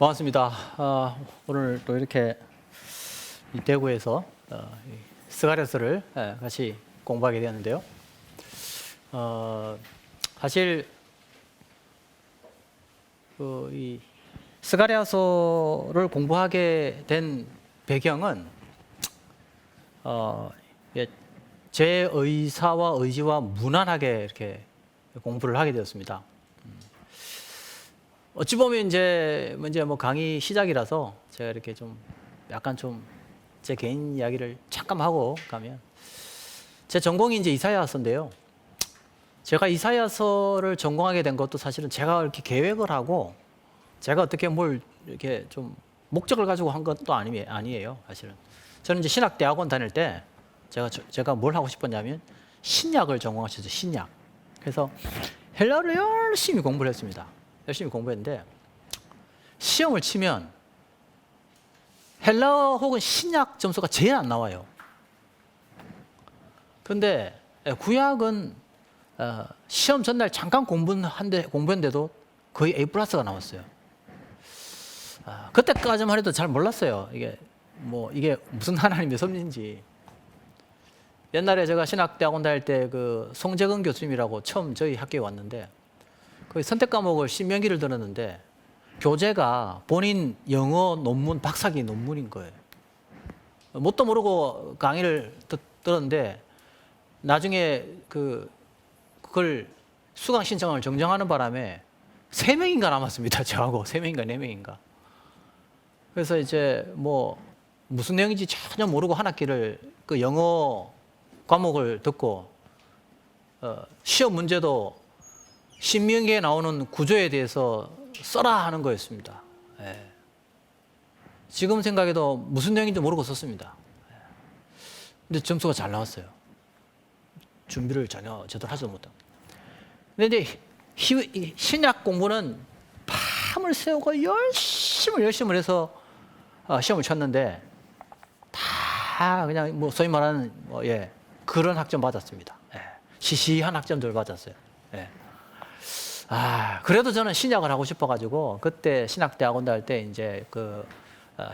반갑습니다. 오늘 또 이렇게 이 대구에서 이 스가랴서를 같이 공부하게 되었는데요. 사실 이 스가랴서를 공부하게 된 배경은 제 의사와 의지와 무난하게 이렇게 공부를 하게 되었습니다. 어찌 보면 이제 뭐 강의 시작이라서 제가 이렇게 좀 약간 좀 제 개인 이야기를 잠깐 하고 가면, 제 전공이 이제 이사야서인데요. 제가 이사야서를 전공하게 된 것도 사실은 제가 이렇게 계획을 하고 제가 어떻게 뭘 이렇게 좀 목적을 가지고 한 것도 아니에요. 사실은 저는 이제 신학대학원 다닐 때 제가 뭘 하고 싶었냐면 신약을 전공하셨어요. 신약. 그래서 헬라어를 열심히 공부를 했습니다. 열심히 공부했는데 시험을 치면 헬라어 혹은 신약 점수가 제일 안 나와요. 근데 구약은 시험 전날 잠깐 공부했는데도 거의 A+가 나왔어요. 그때까지만 해도 잘 몰랐어요. 이게 무슨 하나님의 섭리인지. 옛날에 제가 신학대학원 다닐 때 그 송재근 교수님이라고 처음 저희 학교에 왔는데, 거의 선택 과목을 신명기를 들었는데 교재가 본인 영어 논문, 박사기 논문인 거예요. 뭣도 모르고 강의를 들었는데 나중에 그걸 수강 신청을 정정하는 바람에 3명인가 남았습니다. 저하고 3명인가 4명인가. 그래서 이제 무슨 내용인지 전혀 모르고 한 학기를 그 영어 과목을 듣고 시험 문제도 신명기에 나오는 구조에 대해서 써라 하는 거였습니다. 지금 생각해도 무슨 내용인지 모르고 썼습니다. 근데 점수가 잘 나왔어요. 준비를 전혀 제대로 하지도 못하고. 근데 이제 신약 공부는 밤을 새우고 열심을 해서 시험을 쳤는데 다 그냥 소위 말하는 그런 학점 받았습니다. 시시한 학점들 받았어요. 그래도 저는 신약을 하고 싶어가지고 그때 신학대학원 다닐 때 이제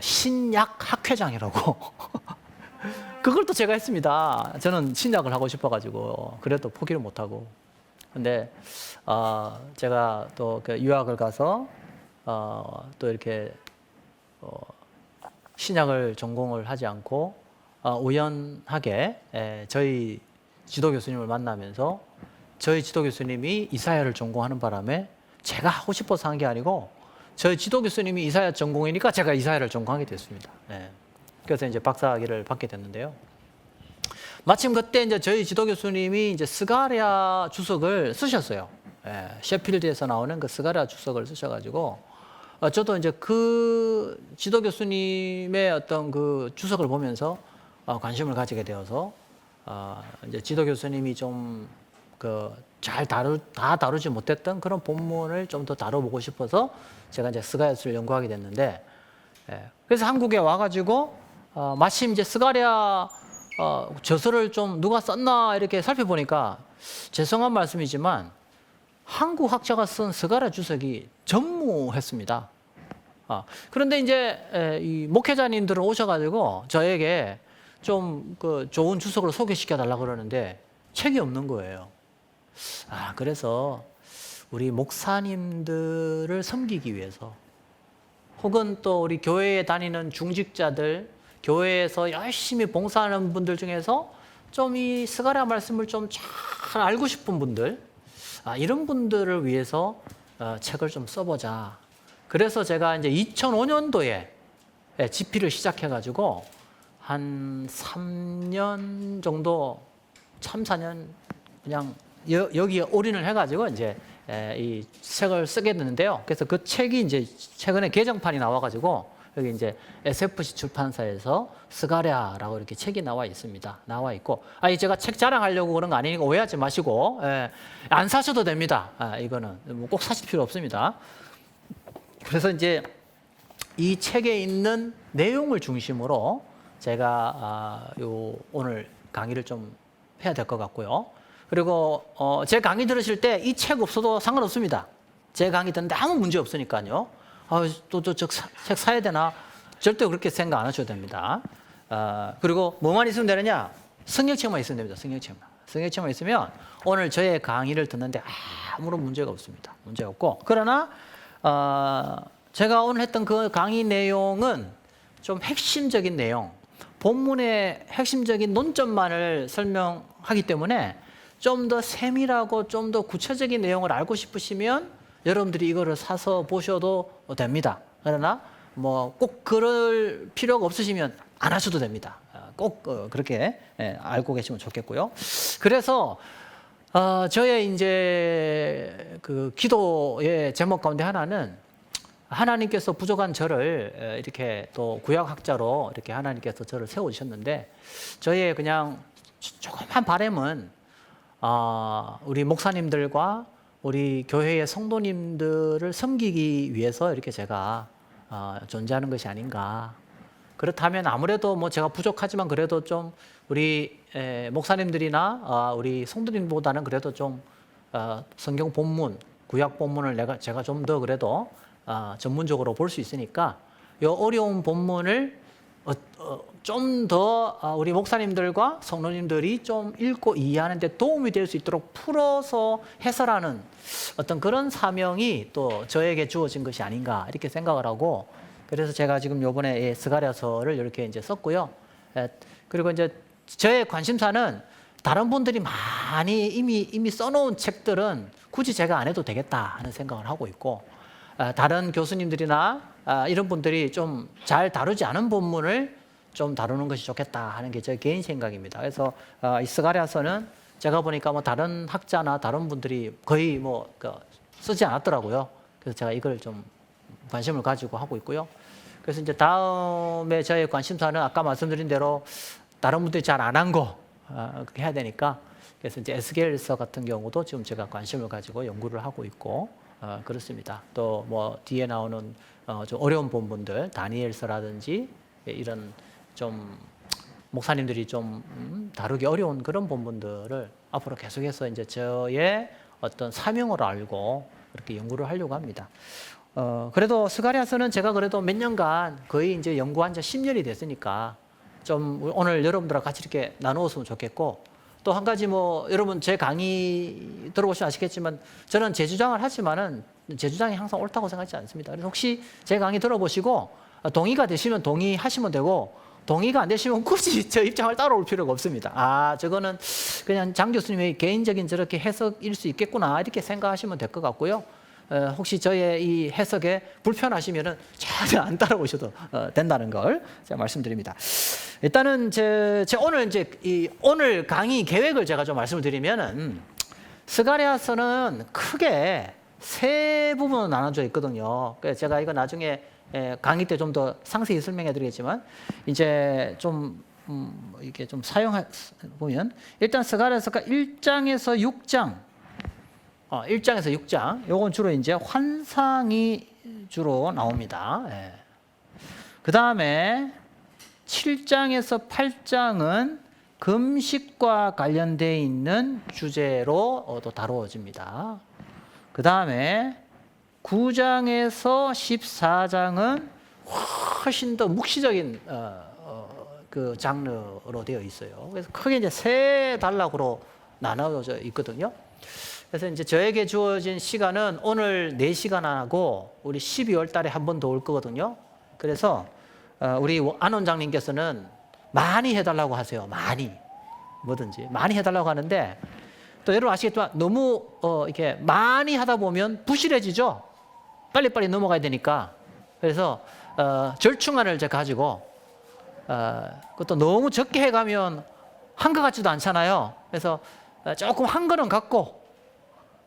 신약 학회장이라고 그걸 또 제가 했습니다. 저는 신약을 하고 싶어가지고 그래도 포기를 못하고. 근데 제가 또 유학을 가서 또 이렇게 신약을 전공을 하지 않고 우연하게 저희 지도 교수님을 만나면서, 저희 지도 교수님이 이사야를 전공하는 바람에 제가 하고 싶어서 한 게 아니고 저희 지도 교수님이 이사야 전공이니까 제가 이사야를 전공하게 됐습니다. 그래서 이제 박사학위를 받게 됐는데요. 마침 그때 이제 저희 지도 교수님이 이제 스가랴 주석을 쓰셨어요. 셰필드에서 나오는 그 스가랴 주석을 쓰셔가지고 저도 이제 그 지도 교수님의 어떤 그 주석을 보면서 관심을 가지게 되어서 이제 지도 교수님이 좀 다 다루지 못했던 그런 본문을 좀 더 다뤄보고 싶어서 제가 이제 스가랴서를 연구하게 됐는데, 그래서 한국에 와가지고 마침 이제 스가랴 저서를 좀 누가 썼나 이렇게 살펴보니까, 죄송한 말씀이지만 한국 학자가 쓴 스가랴 주석이 전무했습니다. 그런데 이제 이 목회자님들은 오셔가지고 저에게 좀 좋은 주석을 소개시켜 달라고 그러는데 책이 없는 거예요. 그래서 우리 목사님들을 섬기기 위해서, 혹은 또 우리 교회에 다니는 중직자들, 교회에서 열심히 봉사하는 분들 중에서 좀 이 스가랴 말씀을 좀 잘 알고 싶은 분들, 이런 분들을 위해서 책을 좀 써보자. 그래서 제가 이제 2005년도에 집필을 시작해가지고 한 3년 정도, 3, 4년 그냥 여기에 올인을 해가지고 이제 이 책을 쓰게 됐는데요. 그래서 그 책이 이제 최근에 개정판이 나와가지고 여기 이제 SFC 출판사에서 스가랴라고 이렇게 책이 나와 있습니다. 나와 있고, 제가 책 자랑하려고 그런 거 아니니까 오해하지 마시고 안 사셔도 됩니다. 이거는 꼭 사실 필요 없습니다. 그래서 이제 이 책에 있는 내용을 중심으로 제가 오늘 강의를 좀 해야 될 것 같고요. 그리고 제 강의 들으실 때 이 책 없어도 상관없습니다. 제 강의 듣는데 아무 문제 없으니까요. 책 사야 되나? 절대 그렇게 생각 안 하셔도 됩니다. 그리고 뭐만 있으면 되느냐? 성경책만 있으면 됩니다. 성경책만 있으면 오늘 저의 강의를 듣는데 아무런 문제가 없습니다. 문제가 없고, 그러나 제가 오늘 했던 그 강의 내용은 좀 핵심적인 내용, 본문의 핵심적인 논점만을 설명하기 때문에 좀 더 세밀하고 좀 더 구체적인 내용을 알고 싶으시면 여러분들이 이거를 사서 보셔도 됩니다. 그러나 뭐 꼭 그럴 필요가 없으시면 안 하셔도 됩니다. 꼭 그렇게 알고 계시면 좋겠고요. 그래서 저의 이제 그 기도의 제목 가운데 하나는 하나님께서 부족한 저를 이렇게 또 구약학자로 이렇게 하나님께서 저를 세워주셨는데, 저의 그냥 조그만 바람은 우리 목사님들과 우리 교회의 성도님들을 섬기기 위해서 이렇게 제가 존재하는 것이 아닌가. 그렇다면 아무래도 뭐 제가 부족하지만 그래도 좀 우리 목사님들이나 우리 성도님보다는 그래도 좀 성경 본문, 구약 본문을 제가 좀 더 그래도 전문적으로 볼 수 있으니까 이 어려운 본문을 좀 더 우리 목사님들과 성도님들이 좀 읽고 이해하는 데 도움이 될 수 있도록 풀어서 해설하는 어떤 그런 사명이 또 저에게 주어진 것이 아닌가 이렇게 생각을 하고, 그래서 제가 지금 요번에 스가랴서를 이렇게 이제 썼고요. 그리고 이제 저의 관심사는 다른 분들이 많이 이미 써놓은 책들은 굳이 제가 안 해도 되겠다 하는 생각을 하고 있고, 다른 교수님들이나 이런 분들이 좀 잘 다루지 않은 본문을 좀 다루는 것이 좋겠다 하는 게 제 개인 생각입니다. 그래서 이 스가랴서는 제가 보니까 뭐 다른 학자나 다른 분들이 거의 뭐 쓰지 않았더라고요. 그래서 제가 이걸 좀 관심을 가지고 하고 있고요. 그래서 이제 다음에 저의 관심사는 아까 말씀드린 대로 다른 분들이 잘 안 한 거 그렇게 해야 되니까, 그래서 이제 에스겔서 같은 경우도 지금 제가 관심을 가지고 연구를 하고 있고 그렇습니다. 또 뭐 뒤에 나오는 좀 어려운 본문들, 다니엘서라든지 이런 좀 목사님들이 좀 다루기 어려운 그런 본문들을 앞으로 계속해서 이제 저의 어떤 사명으로 알고 그렇게 연구를 하려고 합니다. 그래도 스가랴서는 제가 그래도 몇 년간 거의 이제 연구한 지 10년이 됐으니까 좀 오늘 여러분들과 같이 이렇게 나누었으면 좋겠고, 또 한 가지 뭐 여러분 제 강의 들어보시면 아시겠지만 저는 제 주장을 하지만은 제 주장이 항상 옳다고 생각하지 않습니다. 그래서 혹시 제 강의 들어보시고 동의가 되시면 동의하시면 되고, 동의가 안 되시면 굳이 저 입장을 따라올 필요가 없습니다. 저거는 그냥 장 교수님의 개인적인 저렇게 해석일 수 있겠구나 이렇게 생각하시면 될 것 같고요. 혹시 저의 이 해석에 불편하시면은 전혀 안 따라오셔도 된다는 걸 제가 말씀드립니다. 일단은 제 오늘 이제 오늘 강의 계획을 제가 좀 말씀을 드리면은, 스가랴서는 크게 세 부분으로 나눠져 있거든요. 그래서 제가 이거 나중에 강의 때 좀 더 상세히 설명해 드리겠지만, 이제 좀 이게 좀 보면 일단 스가랴서가 1장에서 6장 1장에서 6장, 요건 주로 이제 환상이 주로 나옵니다. 그 다음에 7장에서 8장은 금식과 관련되어 있는 주제로 또 다루어집니다. 그 다음에 9장에서 14장은 훨씬 더 묵시적인 그 장르로 되어 있어요. 그래서 크게 이제 세 단락으로 나눠져 있거든요. 그래서 이제 저에게 주어진 시간은 오늘 4시간 하고 우리 12월 달에 한 번 더 올 거거든요. 그래서 우리 안 원장님께서는 많이 해달라고 하세요. 뭐든지 많이 해달라고 하는데, 또 여러분 아시겠지만 너무 이렇게 많이 하다 보면 부실해지죠. 빨리빨리 넘어가야 되니까. 그래서 절충안을 제가 가지고 그것도 너무 적게 해가면 한 것 같지도 않잖아요. 그래서 조금 한 거는 갖고,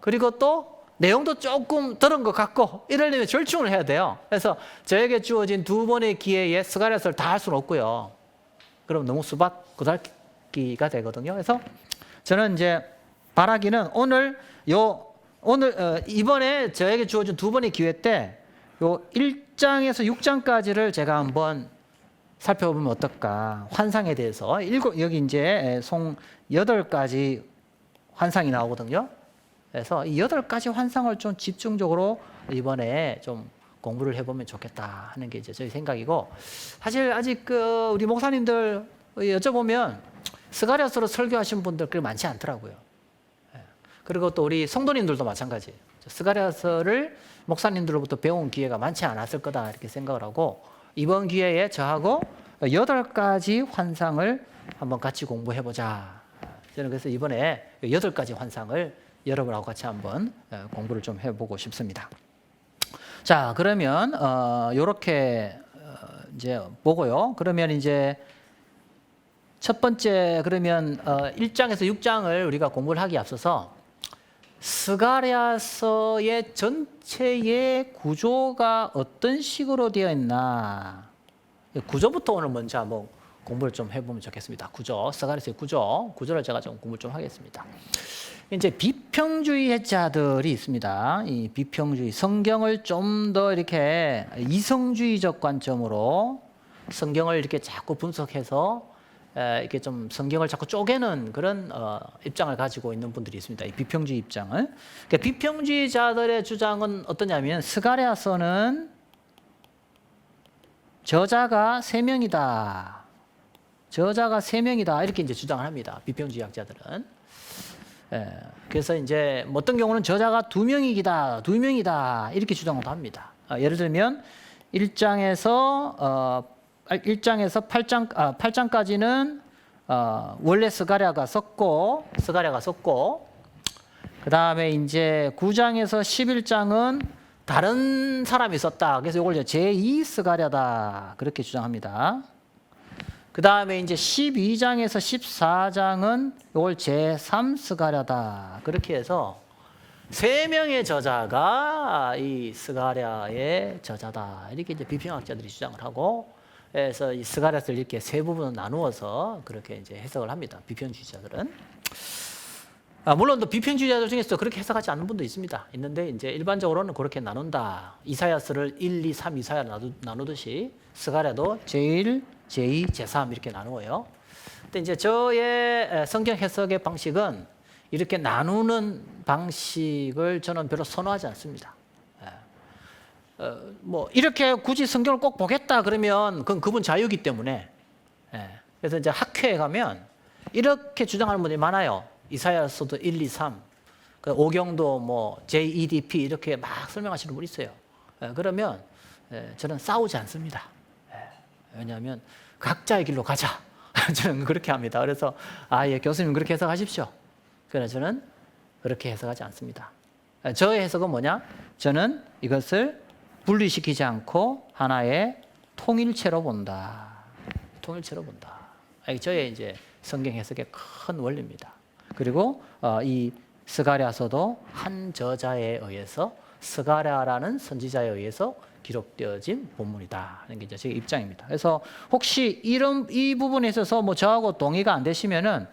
그리고 또 내용도 조금 들은 것 같고 이러려면 절충을 해야 돼요. 그래서 저에게 주어진 2번의 기회에 스가랴서를 다 할 수는 없고요. 그럼 너무 수박 구달기가 되거든요. 그래서 저는 이제 바라기는 이번에 저에게 주어진 2번의 기회 때 요 1장에서 6장까지를 제가 한번 살펴보면 어떨까. 환상에 대해서 여기 이제 총 8가지 환상이 나오거든요. 그래서 이 8가지 환상을 좀 집중적으로 이번에 좀 공부를 해보면 좋겠다 하는 게 이제 저희 생각이고, 사실 아직 우리 목사님들 여쭤보면 스가랴서로 설교하신 분들 그렇게 많지 않더라고요. 그리고 또 우리 성도님들도 마찬가지. 스가랴서를 목사님들로부터 배운 기회가 많지 않았을 거다 이렇게 생각을 하고, 이번 기회에 저하고 8가지 환상을 한번 같이 공부해보자. 저는 그래서 이번에 8가지 환상을 여러분하고 같이 한번 공부를 좀 해보고 싶습니다. 자, 그러면 요렇게 이제 보고요. 그러면 이제 첫 번째, 그러면 1장에서 6장을 우리가 공부를 하기에 앞서서 스가랴서의 전체의 구조가 어떤 식으로 되어 있나, 구조부터 오늘 먼저 한번 공부를 좀 해보면 좋겠습니다. 구조, 스가랴서의 구조를 제가 좀 공부를 좀 하겠습니다. 이제 비평주의자들이 있습니다. 이 비평주의, 성경을 좀 더 이렇게 이성주의적 관점으로 성경을 이렇게 자꾸 분석해서 이렇게 좀 성경을 자꾸 쪼개는 그런 입장을 가지고 있는 분들이 있습니다. 이 비평주의 입장을. 그러니까 비평주의자들의 주장은 어떠냐면, 스가랴서는 저자가 3명이다. 저자가 3명이다. 이렇게 이제 주장을 합니다. 비평주의 학자들은. 그래서 이제 어떤 경우는 저자가 2명이다. 이렇게 주장을 합니다. 예를 들면 1장에서 8장까지는 원래 스가랴가 썼고, 그 다음에 이제 9장에서 11장은 다른 사람이 썼다. 그래서 이걸 제2 스가랴다. 그렇게 주장합니다. 그 다음에 이제 12장에서 14장은 이걸 제3 스가랴다. 그렇게 해서 3명의 저자가 이 스가랴의 저자다. 이렇게 이제 비평학자들이 주장을 하고, 그래서 이 스가랴서를 이렇게 세 부분으로 나누어서 그렇게 이제 해석을 합니다. 비평주의자들은. 물론 또 비평주의자들 중에서 그렇게 해석하지 않는 분도 있는데 이제 일반적으로는 그렇게 나눈다. 이사야서를 1, 2, 3 이사야를 나누듯이 스가랴도 제1, 제2, 제3 이렇게 나누어요. 근데 이제 저의 성경 해석의 방식은 이렇게 나누는 방식을 저는 별로 선호하지 않습니다. 뭐 이렇게 굳이 성경을 꼭 보겠다 그러면 그건 그분 자유이기 때문에. 그래서 이제 학회에 가면 이렇게 주장하는 분들이 많아요. 이사야서도 1, 2, 3, 그 오경도 뭐 JEDP 이렇게 막 설명하시는 분이 있어요. 그러면 저는 싸우지 않습니다. 왜냐하면 각자의 길로 가자. 저는 그렇게 합니다. 그래서 예, 교수님 그렇게 해석하십시오. 그래서 저는 그렇게 해석하지 않습니다. 저의 해석은 뭐냐? 저는 이것을 분리시키지 않고 하나의 통일체로 본다. 통일체로 본다. 이게 저의 이제 성경 해석의 큰 원리입니다. 그리고 이 스가랴서도 한 저자에 의해서, 스가랴라는 선지자에 의해서 기록되어진 본문이다 하는 게 이제 제 입장입니다. 그래서 혹시 이 부분에 있어서 뭐 저하고 동의가 안 되시면은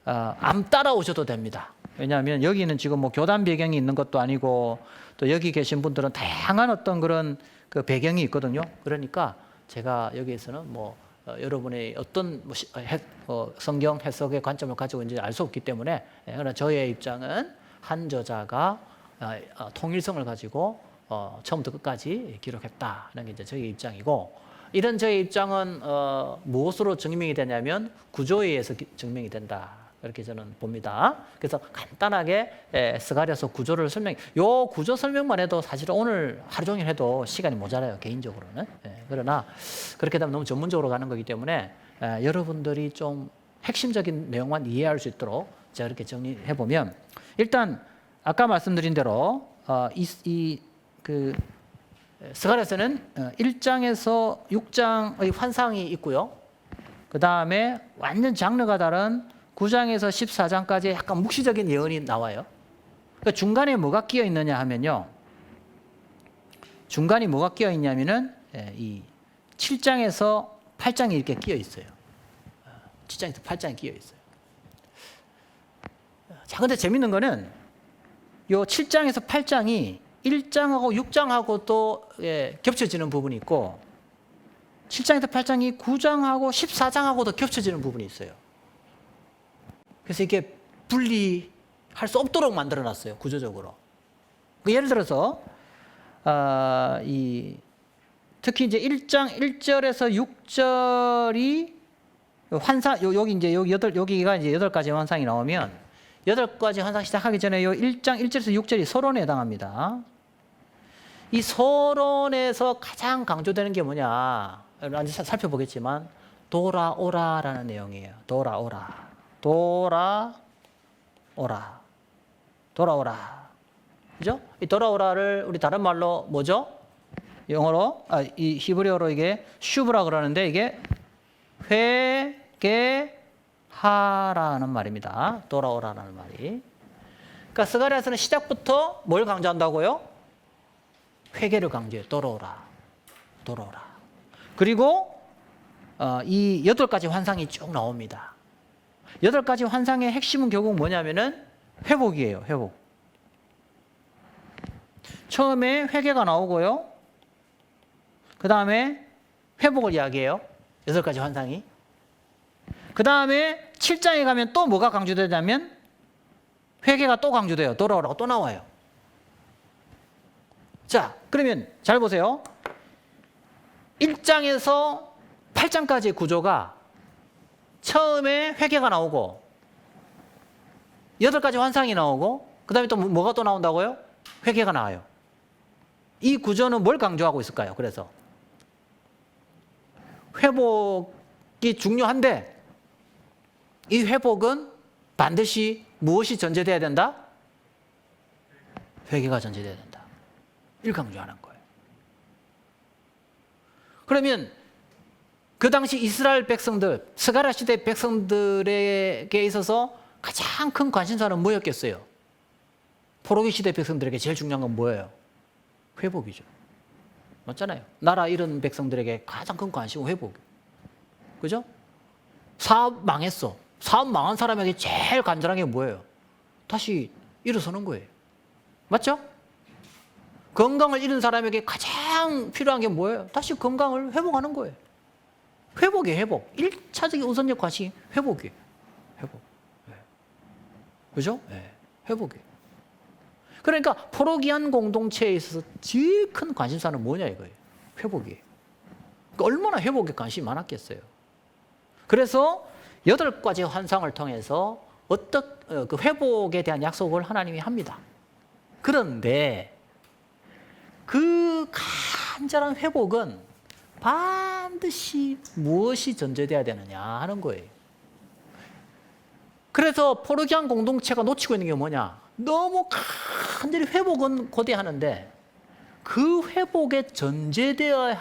안 따라오셔도 됩니다. 왜냐하면 여기는 지금 뭐 교단 배경이 있는 것도 아니고, 또 여기 계신 분들은 다양한 어떤 그런 그 배경이 있거든요. 그러니까 제가 여기에서는 뭐 여러분의 어떤 성경 해석의 관점을 가지고 있는지 알 수 없기 때문에, 그러나 저의 입장은 한 저자가 통일성을 가지고 처음부터 끝까지 기록했다는 게 이제 저의 입장이고, 이런 저의 입장은 무엇으로 증명이 되냐면 구조에 의해서 증명이 된다. 이렇게 저는 봅니다. 그래서 간단하게 스가랴서 구조를 요 구조 설명만 해도 사실 오늘 하루 종일 해도 시간이 모자라요, 개인적으로는. 그러나 그렇게 되면 너무 전문적으로 가는 거기 때문에 여러분들이 좀 핵심적인 내용만 이해할 수 있도록 제가 이렇게 정리해 보면, 일단 아까 말씀드린 대로 스가랴서는 1장에서 6장의 환상이 있고요. 그 다음에 완전 장르가 다른 9장에서 14장까지 약간 묵시적인 예언이 나와요. 그러니까 중간에 뭐가 끼어 있느냐 하면요. 중간에 뭐가 끼어 있냐면은 이 7장에서 8장이 이렇게 끼어 있어요. 7장에서 8장이 끼어 있어요. 자, 근데 재밌는 거는 요 7장에서 8장이 1장하고 6장하고 또 겹쳐지는 부분이 있고, 7장에서 8장이 9장하고 14장하고도 겹쳐지는 부분이 있어요. 그래서 이게 분리할 수 없도록 만들어놨어요, 구조적으로. 예를 들어서 특히 이제 1장 1절에서 6절이 환상, 여기 이제 여기가 이제 8가지 환상이 나오면 8가지 환상 시작하기 전에 요 1장 1절에서 6절이 서론에 해당합니다. 이 서론에서 가장 강조되는 게 뭐냐? 여러분 살펴보겠지만 돌아오라라는 내용이에요. 돌아오라. 돌아오라. 그죠? 이 돌아오라를 우리 다른 말로 뭐죠? 영어로 이 히브리어로 이게 슈브라 그러는데 이게 회개하라는 말입니다. 돌아오라라는 말이. 그러니까 스가랴서는 시작부터 뭘 강조한다고요? 회개를 강조해요. 돌아오라. 그리고 이 8가지 환상이 쭉 나옵니다. 8가지 환상의 핵심은 결국 뭐냐면은 회복이에요. 회복. 처음에 회개가 나오고요. 그 다음에 회복을 이야기해요. 8가지 환상이. 그 다음에 7장에 가면 또 뭐가 강조되냐면 회개가 또 강조돼요. 돌아오라고 또 나와요. 자, 그러면 잘 보세요. 1장에서 8장까지의 구조가 처음에 회개가 나오고 8가지 환상이 나오고 그 다음에 또 뭐가 또 나온다고요? 회개가 나와요. 이 구조는 뭘 강조하고 있을까요? 그래서 회복이 중요한데 이 회복은 반드시 무엇이 전제돼야 된다? 회개가 전제돼야 된다. 이를 강조하는 거예요. 그러면 그 당시 이스라엘 백성들, 스가랴 시대 백성들에게 있어서 가장 큰 관심사는 뭐였겠어요? 포로기 시대 백성들에게 제일 중요한 건 뭐예요? 회복이죠. 맞잖아요. 나라 잃은 백성들에게 가장 큰 관심은 회복. 그죠? 사업 망했어. 사업 망한 사람에게 제일 간절한 게 뭐예요? 다시 일어서는 거예요. 맞죠? 건강을 잃은 사람에게 가장 필요한 게 뭐예요? 다시 건강을 회복하는 거예요. 회복이에요, 회복. 1차적인 우선적 관심이 회복이에요. 회복. 네. 그죠? 네. 회복이에요. 그러니까 포로기한 공동체에 있어서 제일 큰 관심사는 뭐냐 이거예요. 회복이에요. 그러니까 얼마나 회복에 관심이 많았겠어요. 그래서 8가지 환상을 통해서 그 회복에 대한 약속을 하나님이 합니다. 그런데 그 간절한 회복은 반드시 무엇이 전제돼야 되느냐 하는 거예요. 그래서 포로기한 공동체가 놓치고 있는 게 뭐냐? 너무 간절히 회복은 고대하는데 그 회복에 전제되어야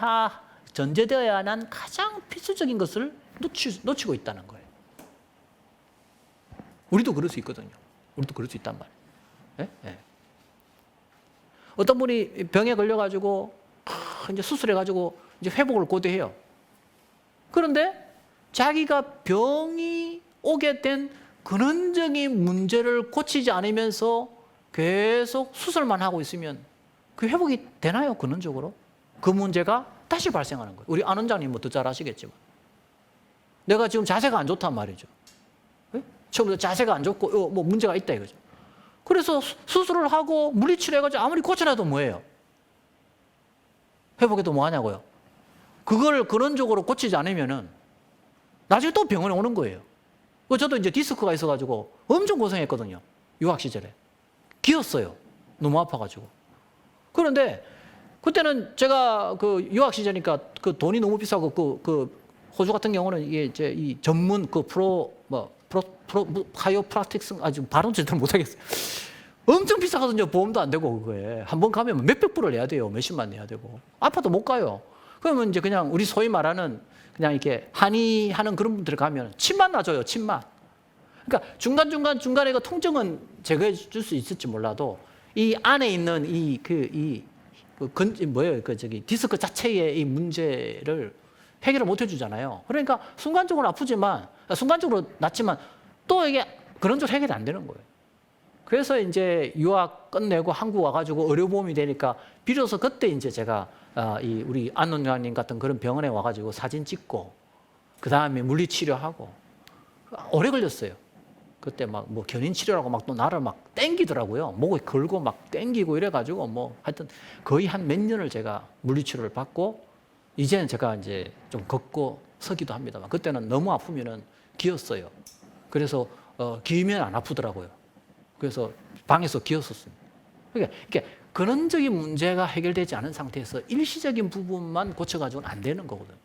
하는 가장 필수적인 것을 놓치고 있다는 거예요. 우리도 그럴 수 있거든요. 우리도 그럴 수 있단 말이에요. 네? 네. 어떤 분이 병에 걸려가지고 이제 수술해가지고 이제 회복을 고대해요. 그런데 자기가 병이 오게 된 근원적인 문제를 고치지 않으면서 계속 수술만 하고 있으면 그 회복이 되나요? 근원적으로? 그 문제가 다시 발생하는 거예요. 우리 안 원장님 뭐 더 잘 아시겠지만 내가 지금 자세가 안 좋단 말이죠. 네? 처음부터 자세가 안 좋고 뭐 문제가 있다 이거죠. 그래서 수술을 하고 물리치료해가지고 아무리 고쳐놔도 뭐예요? 회복해도 뭐 하냐고요? 그걸 근원적으로 고치지 않으면은 나중에 또 병원에 오는 거예요. 저도 이제 디스크가 있어가지고 엄청 고생했거든요. 유학 시절에. 기었어요. 너무 아파가지고. 그런데 그때는 제가 그 유학 시절이니까 그 돈이 너무 비싸고 그 호주 같은 경우는 이게 이제 이 전문 그 카이오프라틱스 아주 발음 제대로 못하겠어요. 엄청 비싸거든요. 보험도 안 되고 그거에 한 번 가면 몇백 불을 내야 돼요. 몇십만 내야 되고 아파도 못 가요. 그러면 이제 그냥 우리 소위 말하는 그냥 이렇게 한의하는 그런 분들 가면 침만 놔줘요. 침만. 그러니까 중간에 그 통증은 제거해 줄 수 있을지 몰라도 이 안에 있는 디스크 자체의 이 문제를 해결을 못 해주잖아요. 그러니까 순간적으로 낫지만 또 이게 그런 쪽으로 해결이 안 되는 거예요. 그래서 이제 유학 끝내고 한국 와가지고 의료보험이 되니까 비로소 그때 이제 제가 우리 안 원장님 같은 그런 병원에 와가지고 사진 찍고 그 다음에 물리치료하고 오래 걸렸어요. 그때 막 뭐 견인 치료라고 막 또 나를 막 땡기더라고요. 목에 걸고 막 땡기고 이래가지고 뭐 하여튼 거의 한 몇 년을 제가 물리치료를 받고 이제는 제가 이제 좀 걷고 서기도 합니다만 그때는 너무 아프면은 기었어요. 그래서 기면 안 아프더라고요. 그래서 방에서 기었었습니다. 그러니까 이렇게 근원적인 문제가 해결되지 않은 상태에서 일시적인 부분만 고쳐가지고는 안 되는 거거든요.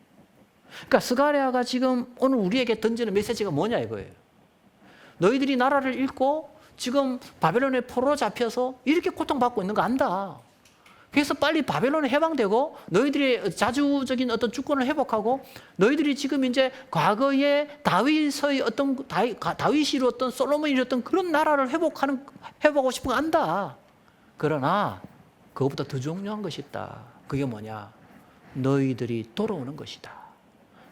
그러니까 스가랴가 지금 오늘 우리에게 던지는 메시지가 뭐냐 이거예요. 너희들이 나라를 잃고 지금 바벨론의 포로로 잡혀서 이렇게 고통받고 있는 거 안다. 그래서 빨리 바벨론에 해방되고 너희들의 자주적인 어떤 주권을 회복하고 너희들이 지금 이제 과거에 다윗의 어떤 다윗이 이루었던 솔로몬이 이루었던 그런 나라를 회복하고 싶은 거 안다. 그러나 그것보다 더 중요한 것이 있다. 그게 뭐냐? 너희들이 돌아오는 것이다.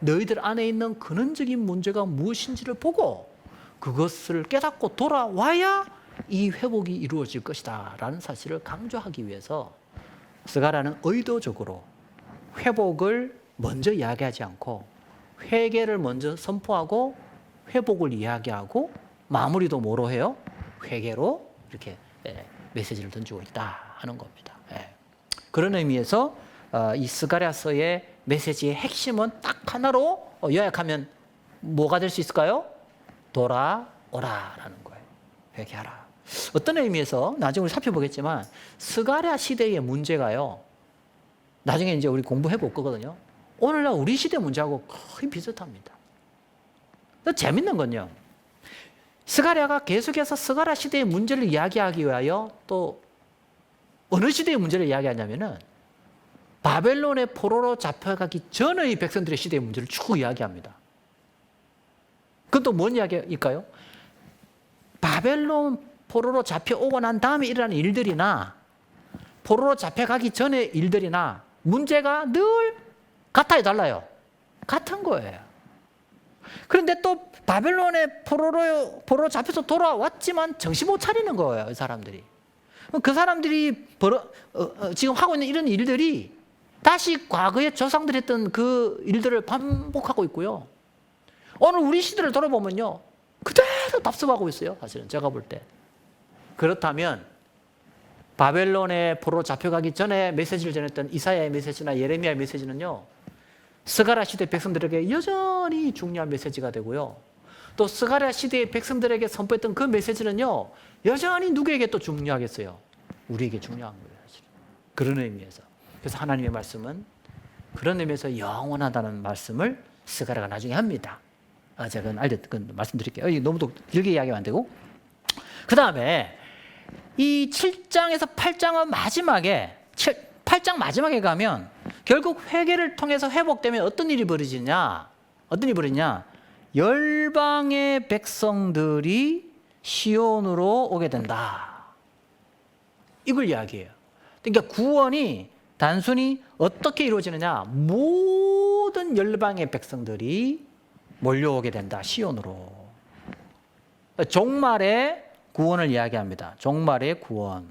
너희들 안에 있는 근원적인 문제가 무엇인지를 보고 그것을 깨닫고 돌아와야 이 회복이 이루어질 것이다 라는 사실을 강조하기 위해서 스가랴는 의도적으로 회복을 먼저 이야기하지 않고 회개를 먼저 선포하고 회복을 이야기하고 마무리도 뭐로 해요? 회개로 이렇게 메시지를 던지고 있다 하는 겁니다. 그런 의미에서 이 스가랴서의 메시지의 핵심은 딱 하나로 요약하면 뭐가 될 수 있을까요? 돌아오라라는 거예요. 회개하라. 어떤 의미에서 나중에 우리 살펴보겠지만 스가랴 시대의 문제가요. 나중에 이제 우리 공부해 볼 거거든요. 오늘날 우리 시대 문제하고 거의 비슷합니다. 재밌는 건요. 스가랴가 계속해서 스가랴 시대의 문제를 이야기하기 위하여 또 어느 시대의 문제를 이야기하냐면은 바벨론의 포로로 잡혀가기 전의 백성들의 시대의 문제를 쭉 이야기합니다. 그건 또 뭔 이야기일까요? 바벨론 포로로 잡혀오고 난 다음에 일어나는 일들이나 포로로 잡혀가기 전의 일들이나 문제가 늘 같아요, 달라요? 같은 거예요. 그런데 또 바벨론의 포로로 잡혀서 돌아왔지만 정신 못 차리는 거예요, 이 사람들이. 그 사람들이 지금 하고 있는 이런 일들이 다시 과거에 조상들이 했던 그 일들을 반복하고 있고요. 오늘 우리 시대를 돌아보면요. 그대로 답습하고 있어요, 사실은 제가 볼 때. 그렇다면 바벨론의 포로로 잡혀가기 전에 메시지를 전했던 이사야의 메시지나 예레미야의 메시지는요. 스가랴 시대 백성들에게 여전히 중요한 메시지가 되고요. 또 스가랴 시대의 백성들에게 선포했던 그 메시지는요. 여전히 누구에게 또 중요하겠어요? 우리에게 중요한 거예요. 사실. 그런 의미에서. 그래서 하나님의 말씀은 그런 의미에서 영원하다는 말씀을 스가랴가 나중에 합니다. 제가 그건 말씀드릴게요. 너무 길게 이야기하면 안 되고. 그 다음에 이 7장에서 8장은 마지막에 8장 마지막에 가면 결국 회개를 통해서 회복되면 어떤 일이 벌어지냐? 어떤 일이 벌어지냐? 열방의 백성들이 시온으로 오게 된다. 이걸 이야기해요. 그러니까 구원이 단순히 어떻게 이루어지느냐? 모든 열방의 백성들이 몰려오게 된다. 시온으로. 종말의 구원을 이야기합니다. 종말의 구원.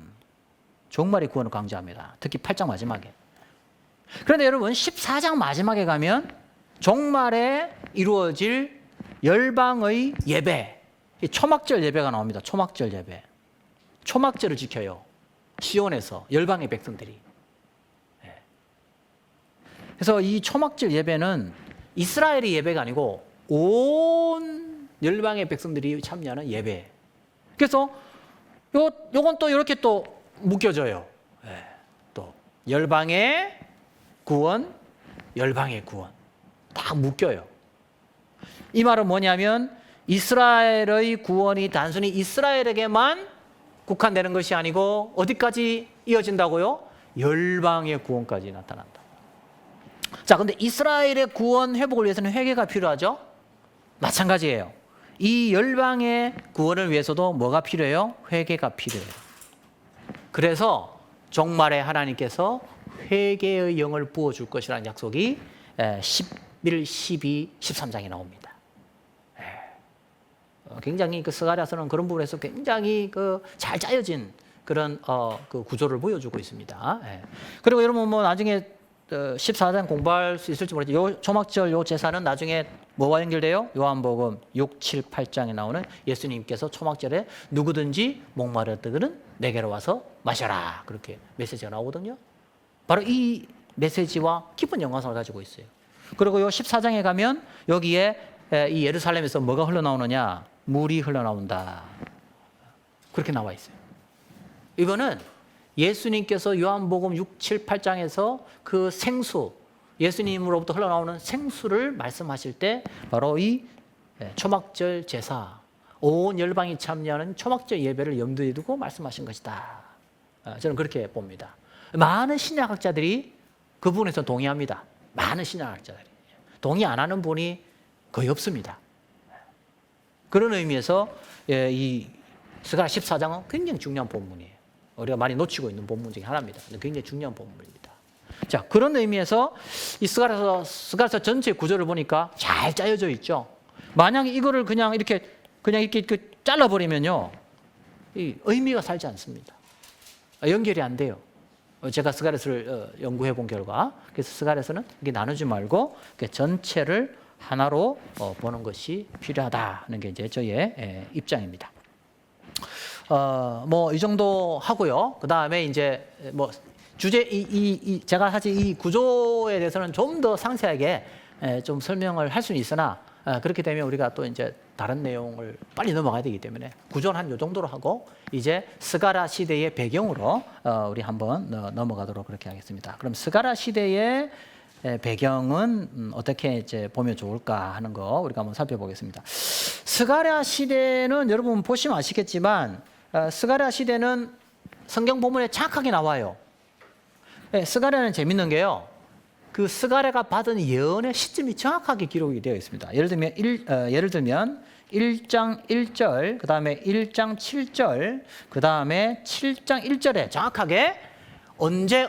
종말의 구원을 강조합니다. 특히 8장 마지막에. 그런데 여러분 14장 마지막에 가면 종말에 이루어질 열방의 예배, 초막절 예배가 나옵니다. 초막절 예배. 초막절을 지켜요. 시온에서 열방의 백성들이. 그래서 이 초막절 예배는 이스라엘의 예배가 아니고 온 열방의 백성들이 참여하는 예배. 그래서 요건 또 이렇게 또 묶여져요. 또 열방의 구원, 열방의 구원 다 묶여요. 이 말은 뭐냐면 이스라엘의 구원이 단순히 이스라엘에게만 국한되는 것이 아니고 어디까지 이어진다고요? 열방의 구원까지 나타난다. 자, 근데 이스라엘의 구원 회복을 위해서는 회개가 필요하죠? 마찬가지예요. 이 열방의 구원을 위해서도 뭐가 필요해요? 회개가 필요해요. 그래서 종말에 하나님께서 회개의 영을 부어줄 것이라는 약속이 11, 12, 13장에 나옵니다. 굉장히 그 스가랴서는 그런 부분에서 굉장히 잘 짜여진 그런 그 구조를 보여주고 있습니다. 그리고 여러분 뭐 나중에 14장 공부할 수 있을지 모르겠지만 요 초막절 요 제사는 나중에 뭐와 연결돼요? 요한복음 6, 7, 8장에 나오는 예수님께서 초막절에 누구든지 목마르다들은 내게로 와서 마셔라. 그렇게 메시지가 나오거든요. 바로 이 메시지와 깊은 연관성을 가지고 있어요. 그리고 요 14장에 가면 여기에 이 예루살렘에서 뭐가 흘러나오느냐? 물이 흘러나온다. 그렇게 나와 있어요. 이거는 예수님께서 요한복음 6, 7, 8장에서 그 생수, 예수님으로부터 흘러나오는 생수를 말씀하실 때 바로 이 초막절 제사, 온 열방이 참여하는 초막절 예배를 염두에 두고 말씀하신 것이다. 저는 그렇게 봅니다. 많은 신약학자들이 그 부분에서 동의합니다. 많은 신약학자들이. 동의 안 하는 분이 거의 없습니다. 그런 의미에서 이 스가랴 14장은 굉장히 중요한 본문이에요. 우리가 많이 놓치고 있는 본문 중에 하나입니다. 굉장히 중요한 본문입니다. 자, 그런 의미에서 이 스가랴서 전체 구조를 보니까 잘 짜여져 있죠. 만약에 이거를 그냥 이렇게 잘라버리면요, 이 의미가 살지 않습니다. 연결이 안 돼요. 제가 스가랴서를 연구해 본 결과, 그래서 스가랴서는 이렇게 나누지 말고 전체를 하나로 보는 것이 필요하다는 게 이제 저의 입장입니다. 뭐 이 정도 하고요. 그 다음에 이제 뭐 주제 제가 사실 이 구조에 대해서는 좀 더 상세하게 좀 설명을 할 수는 있으나 그렇게 되면 우리가 또 이제 다른 내용을 빨리 넘어가야 되기 때문에 구조는 한 이 정도로 하고 이제 스가랴 시대의 배경으로 우리 한번 넘어가도록 그렇게 하겠습니다. 그럼 스가랴 시대의 배경은 어떻게 이제 보면 좋을까 하는 거 우리가 한번 살펴보겠습니다. 스가랴 시대는 여러분 보시면 아시겠지만 스가랴 시대는 성경 본문에 정확하게 나와요. 스가랴는 재밌는 게요. 그 스가랴가 받은 예언의 시점이 정확하게 기록이 되어 있습니다. 예를 들면 1장 1절, 그 다음에 1장 7절, 그 다음에 7장 1절에 정확하게 언제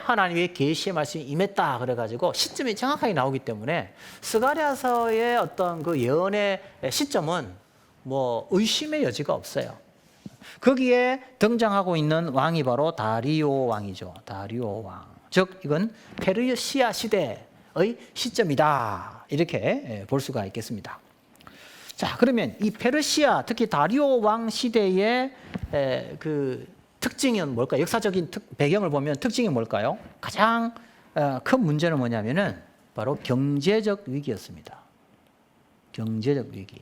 하나님의 계시의 말씀이 임했다 그래가지고 시점이 정확하게 나오기 때문에 스가랴서의 어떤 그 예언의 시점은 뭐 의심의 여지가 없어요. 거기에 등장하고 있는 왕이 바로 다리오 왕이죠. 다리오 왕. 즉 이건 페르시아 시대의 시점이다. 이렇게 볼 수가 있겠습니다. 자, 그러면 이 페르시아, 특히 다리오 왕 시대의 그 특징은 뭘까요? 역사적인 배경을 보면 특징이 뭘까요? 가장 큰 문제는 뭐냐면은 바로 경제적 위기였습니다. 경제적 위기.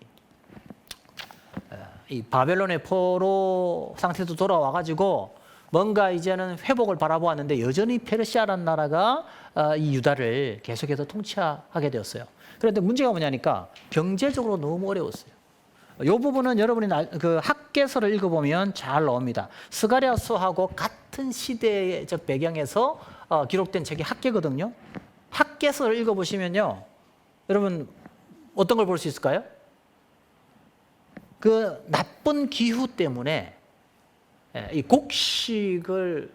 이 바벨론의 포로 상태도 돌아와가지고 뭔가 이제는 회복을 바라보았는데 여전히 페르시아라는 나라가 이 유다를 계속해서 통치하게 되었어요. 그런데 문제가 뭐냐니까 경제적으로 너무 어려웠어요. 이 부분은 여러분이 그 학개서를 읽어보면 잘 나옵니다. 스가랴서하고 같은 시대적 배경에서 기록된 책이 학개거든요. 학개서를 읽어보시면요, 여러분 어떤 걸 볼 수 있을까요? 그 나쁜 기후 때문에 이 곡식을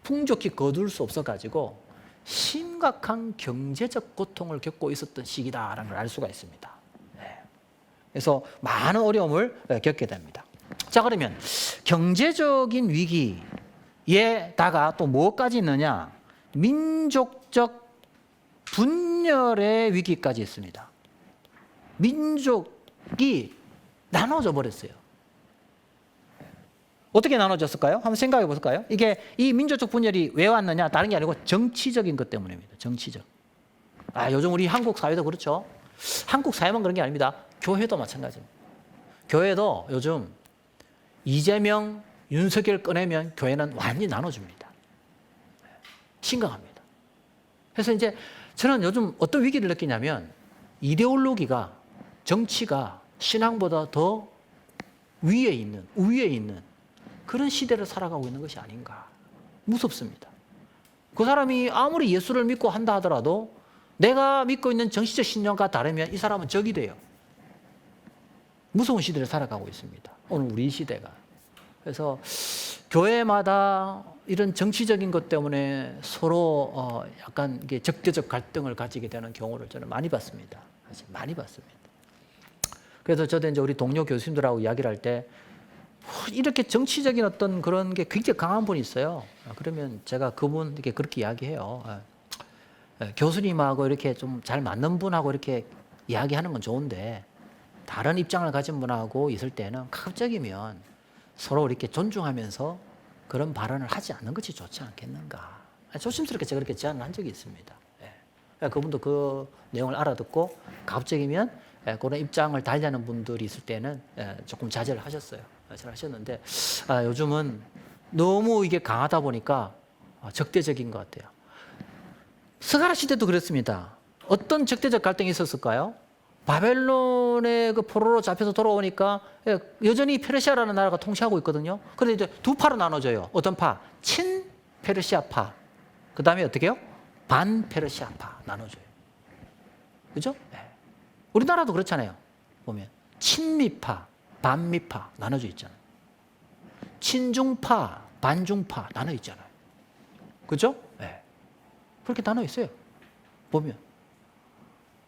풍족히 거둘 수 없어가지고 심각한 경제적 고통을 겪고 있었던 시기다라는 걸 알 수가 있습니다. 그래서 많은 어려움을 겪게 됩니다. 자, 그러면 경제적인 위기에다가 또 뭐까지 있느냐? 민족적 분열의 위기까지 있습니다. 민족이 나눠져 버렸어요. 어떻게 나눠졌을까요? 한번 생각해 볼까요? 이게 이 민족적 분열이 왜 왔느냐? 다른 게 아니고 정치적인 것 때문입니다. 정치적. 요즘 우리 한국 사회도 그렇죠. 한국 사회만 그런 게 아닙니다. 교회도 마찬가지입니다. 교회도 요즘 이재명, 윤석열 꺼내면 교회는 완전히 나눠줍니다. 심각합니다. 그래서 이제 저는 요즘 어떤 위기를 느끼냐면 이데올로기가, 정치가 신앙보다 더 우위에 있는 그런 시대를 살아가고 있는 것이 아닌가. 무섭습니다. 그 사람이 아무리 예수를 믿고 한다 하더라도 내가 믿고 있는 정치적 신념과 다르면 이 사람은 적이 돼요. 무서운 시대를 살아가고 있습니다. 오늘 우리 시대가. 그래서 교회마다 이런 정치적인 것 때문에 서로 약간 이게 적대적 갈등을 가지게 되는 경우를 저는 많이 봤습니다. 사실 많이 봤습니다. 그래서 저도 이제 우리 동료 교수님들하고 이야기를 할 때 이렇게 정치적인 어떤 그런 게 굉장히 강한 분이 있어요. 그러면 제가 그분에게 그렇게 이야기해요. 교수님하고 이렇게 좀 잘 맞는 분하고 이렇게 이야기하는 건 좋은데 다른 입장을 가진 분하고 있을 때는 가급적이면 서로 이렇게 존중하면서 그런 발언을 하지 않는 것이 좋지 않겠는가. 조심스럽게 제가 그렇게 제안을 한 적이 있습니다. 그분도 그 내용을 알아듣고 가급적이면 그런 입장을 달리하는 분들이 있을 때는 조금 자제를 하셨어요. 잘 하셨는데 요즘은 너무 이게 강하다 보니까 적대적인 것 같아요. 스가랴 시대도 그랬습니다. 어떤 적대적 갈등이 있었을까요? 바벨론의 그 포로로 잡혀서 돌아오니까 여전히 페르시아라는 나라가 통치하고 있거든요. 그런데 이제 두 파로 나눠져요. 어떤 파? 친 페르시아파. 그 다음에 어떻게 해요? 반 페르시아파 나눠져요. 그죠? 네. 우리나라도 그렇잖아요. 보면 친미파, 반미파 나눠져 있잖아요. 친중파, 반중파 나눠 있잖아요. 그죠? 네. 그렇게 나눠 있어요. 보면.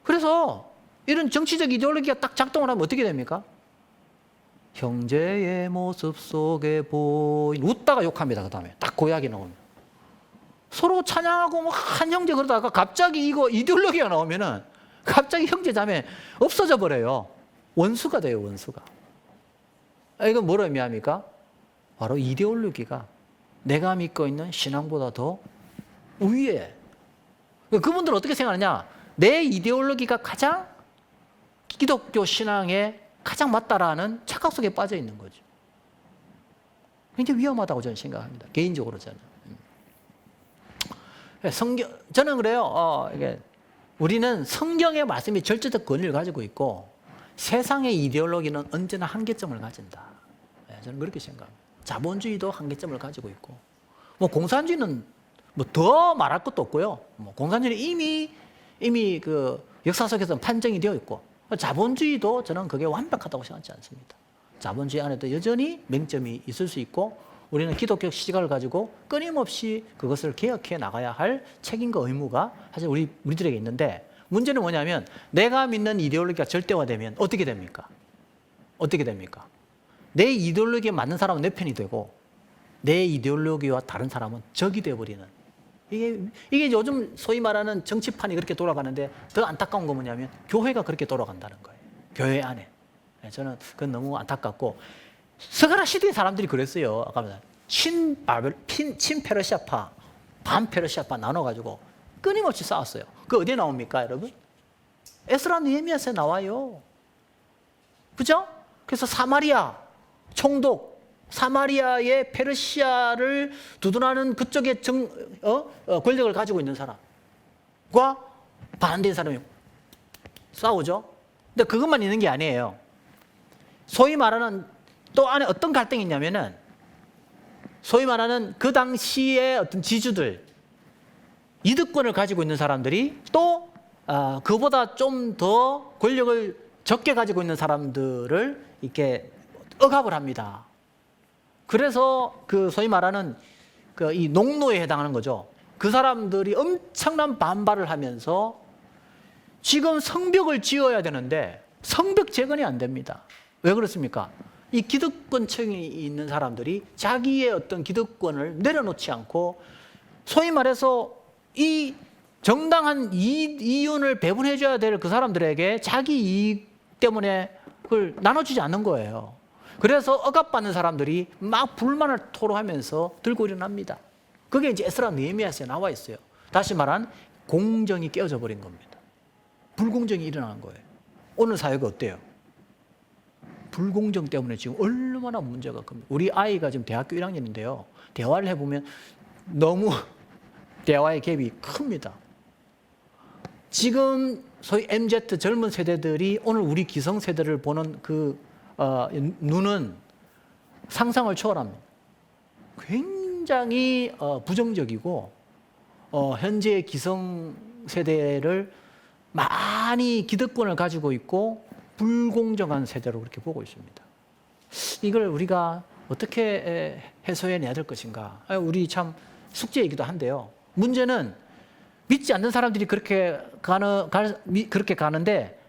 그래서 이런 정치적 이데올로기가 딱 작동을 하면 어떻게 됩니까? 형제의 모습 속에 보인 웃다가 욕합니다. 그 다음에 딱 고약이 나오면 서로 찬양하고 뭐 한 형제 그러다가 갑자기 이거 이데올로기가 나오면은 갑자기 형제 자매 없어져 버려요. 원수가 돼요. 원수가. 이건 뭐로 의미합니까? 바로 이데올로기가 내가 믿고 있는 신앙보다 더 우위에. 그분들은 어떻게 생각하느냐? 내 이데올로기가 가장 기독교 신앙에 가장 맞다라는 착각 속에 빠져 있는 거죠. 굉장히 위험하다고 저는 생각합니다. 개인적으로 저는. 저는 그래요. 이게 우리는 성경의 말씀이 절대적 권위를 가지고 있고 세상의 이데올로기는 언제나 한계점을 가진다. 저는 그렇게 생각합니다. 자본주의도 한계점을 가지고 있고, 뭐 공산주의는 뭐 더 말할 것도 없고요. 뭐 공산주의는 이미 그 역사 속에서 판정이 되어 있고, 자본주의도 저는 그게 완벽하다고 생각하지 않습니다. 자본주의 안에도 여전히 맹점이 있을 수 있고, 우리는 기독교 시각을 가지고 끊임없이 그것을 개혁해 나가야 할 책임과 의무가 사실 우리들에게 있는데, 문제는 뭐냐면 내가 믿는 이데올로기가 절대화되면 어떻게 됩니까? 어떻게 됩니까? 내 이데올로기에 맞는 사람은 내 편이 되고 내 이데올로기와 다른 사람은 적이 되어버리는, 이게 요즘 소위 말하는 정치판이 그렇게 돌아가는데 더 안타까운 건 뭐냐면 교회가 그렇게 돌아간다는 거예요. 교회 안에. 저는 그건 너무 안타깝고, 스가랴 시대의 사람들이 그랬어요. 아까 말한 친 페르시아파, 반 페르시아파 나눠가지고 끊임없이 싸웠어요. 그 어디에 나옵니까, 여러분? 에스라 느헤미야서에 나와요. 그죠? 그래서 사마리아 총독, 사마리아의 페르시아를 두둔하는 그쪽의 권력을 가지고 있는 사람과 반대인 사람이 싸우죠. 근데 그것만 있는 게 아니에요. 소위 말하는 또 안에 어떤 갈등이 있냐면은, 소위 말하는 그 당시의 어떤 지주들, 이득권을 가지고 있는 사람들이 또 그보다 좀 더 권력을 적게 가지고 있는 사람들을 이렇게 억압을 합니다. 그래서 그 소위 말하는 그 이 농노에 해당하는 거죠. 그 사람들이 엄청난 반발을 하면서 지금 성벽을 지어야 되는데 성벽 재건이 안 됩니다. 왜 그렇습니까? 이 기득권층이 있는 사람들이 자기의 어떤 기득권을 내려놓지 않고, 소위 말해서 이 정당한 이윤을 배분해 줘야 될 그 사람들에게 자기 이익 때문에 그걸 나눠주지 않는 거예요. 그래서 억압받는 사람들이 막 불만을 토로하면서 들고 일어납니다. 그게 이제 에스라 느헤미야서에 나와 있어요. 다시 말한 공정이 깨어져 버린 겁니다. 불공정이 일어난 거예요. 오늘 사회가 어때요? 불공정 때문에 지금 얼마나 문제가 큽니다. 우리 아이가 지금 대학교 1학년인데요. 대화를 해보면 너무 대화의 갭이 큽니다. 지금 소위 MZ 젊은 세대들이 오늘 우리 기성세대를 보는 그 눈은 상상을 초월합니다. 굉장히 부정적이고 현재의 기성세대를 많이 기득권을 가지고 있고 불공정한 세대로 그렇게 보고 있습니다. 이걸 우리가 어떻게 해소해내야 될 것인가? 우리 참 숙제이기도 한데요. 문제는 믿지 않는 사람들이 그렇게 가는데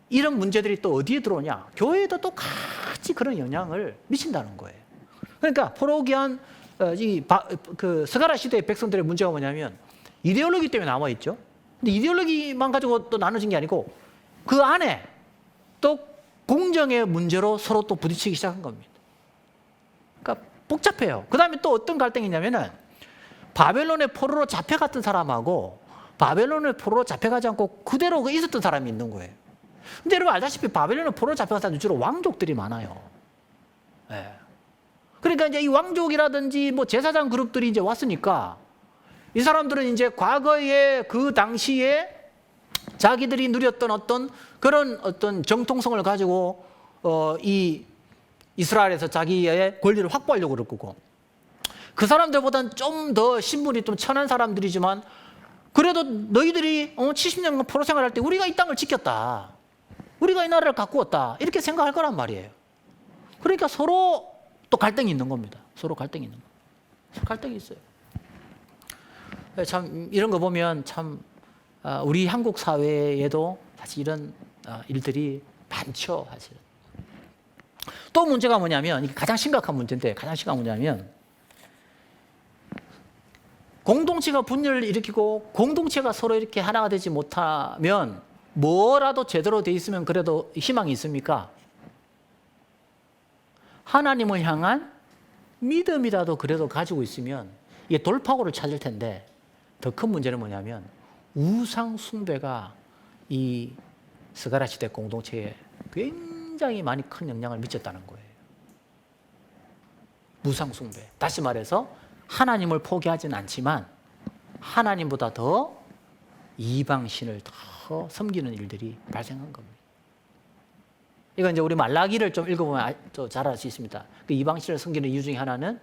이런 문제들이 또 어디에 들어오냐? 교회에도 똑같이 그런 영향을 미친다는 거예요. 그러니까 포로기한 그 스가랴 시대의 백성들의 문제가 뭐냐면 이데올로기 때문에 남아 있죠. 근데 이데올로기만 가지고 또 나눠진 게 아니고 그 안에 또 공정의 문제로 서로 또 부딪히기 시작한 겁니다. 그러니까 복잡해요. 그 다음에 또 어떤 갈등이 있냐면은 바벨론의 포로로 잡혀갔던 사람하고 바벨론의 포로로 잡혀가지 않고 그대로 있었던 사람이 있는 거예요. 근데 여러분 알다시피 바벨론의 포로로 잡혀간 사람들 주로 왕족들이 많아요. 예. 그러니까 이제 이 왕족이라든지 뭐 제사장 그룹들이 이제 왔으니까 이 사람들은 이제 과거에 그 당시에 자기들이 누렸던 어떤 그런 어떤 정통성을 가지고 이 이스라엘에서 자기의 권리를 확보하려고 그럴 거고, 그 사람들보다는 좀 더 신분이 좀 천한 사람들이지만 그래도 너희들이 70년간 포로 생활할 때 우리가 이 땅을 지켰다, 우리가 이 나라를 가꾸었다, 이렇게 생각할 거란 말이에요. 그러니까 서로 또 갈등이 있는 겁니다. 서로 갈등이 있는 겁니다. 서로 갈등이 있어요. 참 이런 거 보면 참 우리 한국 사회에도 사실 이런 일들이 많죠, 사실은. 또 문제가 뭐냐면, 이게 가장 심각한 문제인데, 가장 심각한 문제냐면 공동체가 분열을 일으키고 공동체가 서로 이렇게 하나가 되지 못하면 뭐라도 제대로 돼 있으면 그래도 희망이 있습니까? 하나님을 향한 믿음이라도 그래도 가지고 있으면 이게 돌파구를 찾을 텐데, 더 큰 문제는 뭐냐면 우상 숭배가 이 스가랴 시대 공동체에 굉장히 많이 큰 영향을 미쳤다는 거예요. 우상 숭배. 다시 말해서 하나님을 포기하지는 않지만 하나님보다 더 이방신을 더 섬기는 일들이 발생한 겁니다. 이건 이제 우리 말라기를 좀 읽어보면 잘 알 수 있습니다. 그 이방신을 섬기는 이유 중에 하나는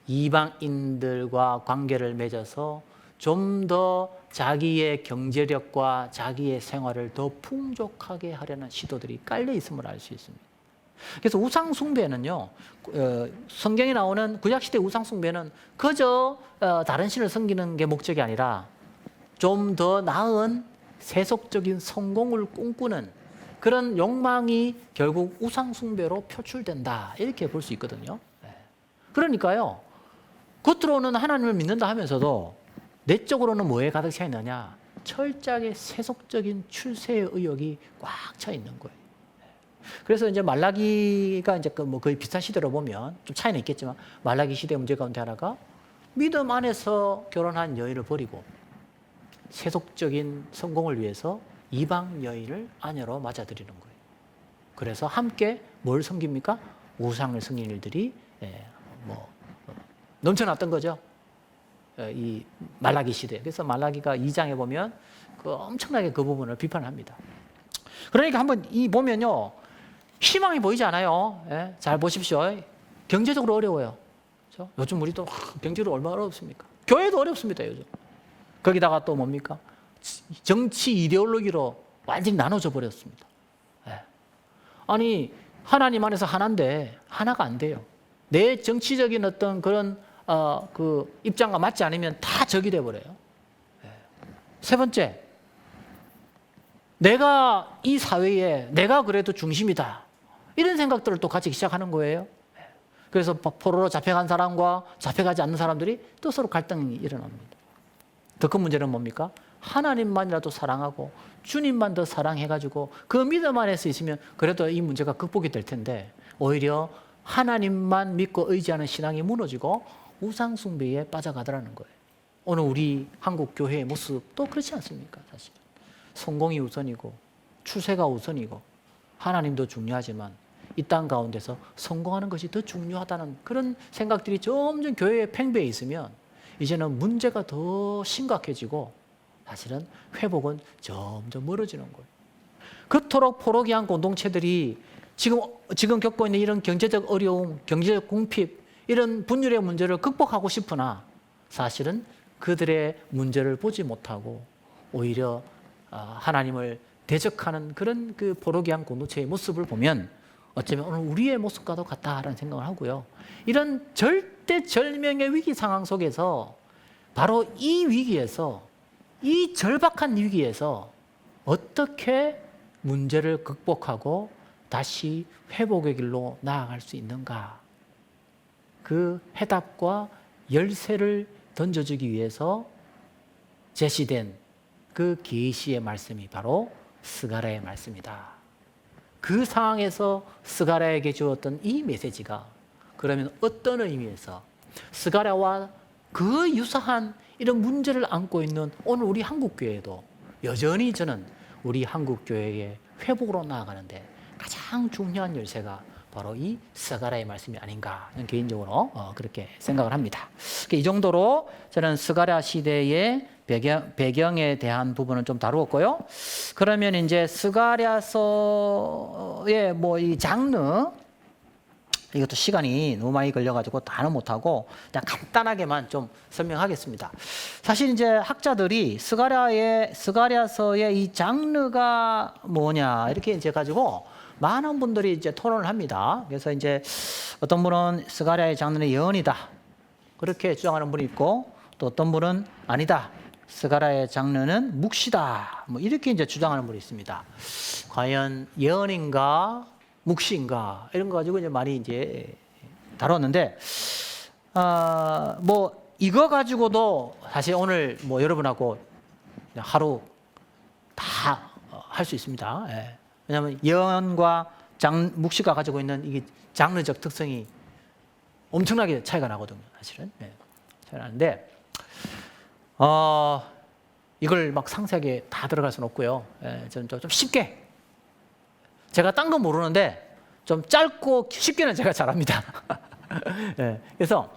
이방인들과 관계를 맺어서 좀 더 자기의 경제력과 자기의 생활을 더 풍족하게 하려는 시도들이 깔려 있음을 알 수 있습니다. 그래서 우상 숭배는요, 성경에 나오는 구약시대 우상 숭배는 그저 다른 신을 섬기는 게 목적이 아니라 좀 더 나은 세속적인 성공을 꿈꾸는 그런 욕망이 결국 우상 숭배로 표출된다, 이렇게 볼 수 있거든요. 그러니까요, 겉으로는 하나님을 믿는다 하면서도 내적으로는 뭐에 가득 차 있느냐? 철저하게 세속적인 출세의 의욕이 꽉 차 있는 거예요. 그래서 이제 말라기가 이제 뭐 거의 비슷한 시대로 보면 좀 차이는 있겠지만, 말라기 시대 문제 가운데 하나가 믿음 안에서 결혼한 여인을 버리고 세속적인 성공을 위해서 이방 여인을 아내로 맞아들이는 거예요. 그래서 함께 뭘 섬깁니까? 우상을 섬기는 일들이 넘쳐났던 거죠. 이 말라기 시대. 그래서 말라기가 2장에 보면 그 엄청나게 그 부분을 비판합니다. 그러니까 한번 이 보면요, 희망이 보이지 않아요. 예? 잘 보십시오. 경제적으로 어려워요. 그렇죠? 요즘 우리도 경제로 얼마나 어렵습니까? 교회도 어렵습니다, 요즘. 거기다가 또 뭡니까? 정치 이데올로기로 완전히 나눠져 버렸습니다. 예. 아니, 하나님 안에서 하나인데 하나가 안 돼요. 내 정치적인 어떤 그런 그 입장과 맞지 않으면 다 적이 돼버려요. 예. 세 번째, 내가 이 사회에 내가 그래도 중심이다, 이런 생각들을 또 가지기 시작하는 거예요. 그래서 포로로 잡혀간 사람과 잡혀가지 않는 사람들이 또 서로 갈등이 일어납니다. 더 큰 문제는 뭡니까? 하나님만이라도 사랑하고 주님만 더 사랑해가지고 그 믿음 안에서 있으면 그래도 이 문제가 극복이 될 텐데, 오히려 하나님만 믿고 의지하는 신앙이 무너지고 우상 숭배에 빠져가더라는 거예요. 오늘 우리 한국 교회의 모습도 그렇지 않습니까? 사실 성공이 우선이고 추세가 우선이고 하나님도 중요하지만 이 땅 가운데서 성공하는 것이 더 중요하다는 그런 생각들이 점점 교회에 팽배해 있으면 이제는 문제가 더 심각해지고 사실은 회복은 점점 멀어지는 거예요. 그토록 포로기한 공동체들이 지금 겪고 있는 이런 경제적 어려움, 경제적 궁핍, 이런 분열의 문제를 극복하고 싶으나 사실은 그들의 문제를 보지 못하고 오히려 하나님을 대적하는 그런 그 포로기한 공동체의 모습을 보면 어쩌면 오늘 우리의 모습과도 같다라는 생각을 하고요. 이런 절대절명의 위기 상황 속에서 바로 이 위기에서, 이 절박한 위기에서 어떻게 문제를 극복하고 다시 회복의 길로 나아갈 수 있는가, 그 해답과 열쇠를 던져주기 위해서 제시된 그 계시의 말씀이 바로 스가랴의 말씀이다. 그 상황에서 스가랴에게 주었던 이 메시지가 그러면 어떤 의미에서 스가랴와 그 유사한 이런 문제를 안고 있는 오늘 우리 한국교회도 여전히 저는 우리 한국교회의 회복으로 나아가는데 가장 중요한 열쇠가 바로 이 스가랴의 말씀이 아닌가 저는 개인적으로 그렇게 생각을 합니다. 이 정도로 저는 스가랴 시대의 배경에 대한 부분은 좀 다루었고요. 그러면 이제 스가랴서의 뭐 이 장르 이것도 시간이 너무 많이 걸려가지고 다는 못하고 그냥 간단하게만 좀 설명하겠습니다. 사실 이제 학자들이 스가랴서의 이 장르가 뭐냐 이렇게 이제 가지고 많은 분들이 이제 토론을 합니다. 그래서 이제 어떤 분은 스가랴의 장르는 예언이다 그렇게 주장하는 분이 있고 또 어떤 분은 아니다. 스가랴의 장르는 묵시다. 뭐 이렇게 이제 주장하는 분이 있습니다. 과연 예언인가 묵시인가 이런 거 가지고 이제 많이 이제 다뤘는데 뭐 이거 가지고도 사실 오늘 뭐 여러분하고 하루 다 할 수 있습니다. 예. 왜냐하면 예언과 묵시가 가지고 있는 이게 장르적 특성이 엄청나게 차이가 나거든요. 사실은 차이가 나는데 이걸 막 상세하게 다 들어갈 수는 없고요. 저는 좀 쉽게 제가 딴 건 모르는데 좀 짧고 쉽게는 제가 잘합니다. 그래서